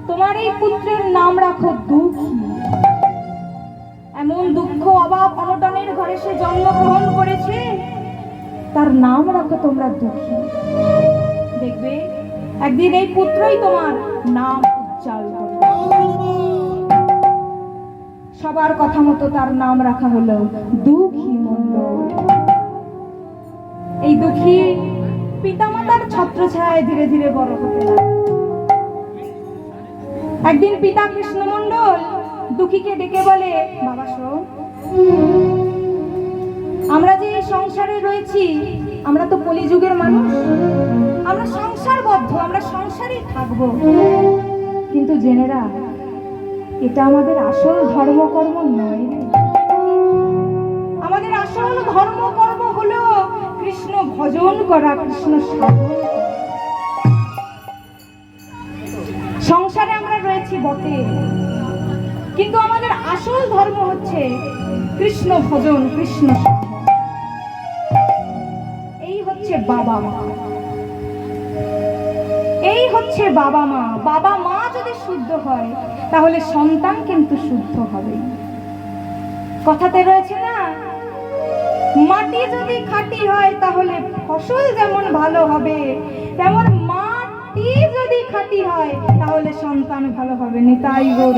তোমার এই পুত্রের নাম রাখো দুঃখী। এমন দুঃখ অভাব অনটনের ঘরে সে জন্মগ্রহণ করেছে, তার নাম রাখো তোমরা দুঃখী। দেখবে একদিন এই পুত্রই তোমার নাম উজ্জ্বল করবে। সবার কথা মতো তার নাম রাখা হলো দুঃখী মণ্ডল। এই দুঃখী পিতামাতার ছত্রছায়ায় ধীরে ধীরে বড় হতে লাগে। একদিন পিতা কৃষ্ণ মণ্ডল দুঃখীকে ডেকে বলে, বাবা শোন, আমরা যে এই সংসারে রয়েছি, আমরা তো কলিযুগের মানুষ, আমরা সংসারবদ্ধ, আমরা সংসারেই থাকবো, কিন্তু জেনে রাখ এটা আমাদের আসল ধর্মকর্ম নয় রে। আমাদের আসল ধর্মকর্ম হলো কৃষ্ণ ভজন করা, কৃষ্ণ সাধন। সংসারে আমরা রয়েছি বটে, কিন্তু আমাদের আসল ধর্ম হচ্ছে কৃষ্ণ ভজন, কৃষ্ণ সাধন। এই হচ্ছে বাবা মা, এই হচ্ছে বাবা মা। বাবা মা যদি শুদ্ধ হয় তাহলে সন্তান কিন্তু শুদ্ধ হবে। কথাতে রয়েছে না, মাটি যদি খাঁটি হয় তাহলে ফসল যেমন ভালো হবে, তেমন মাটি যদি খাঁটি হয় তাহলে সন্তান ভালো হবে। নিতাই গৌর।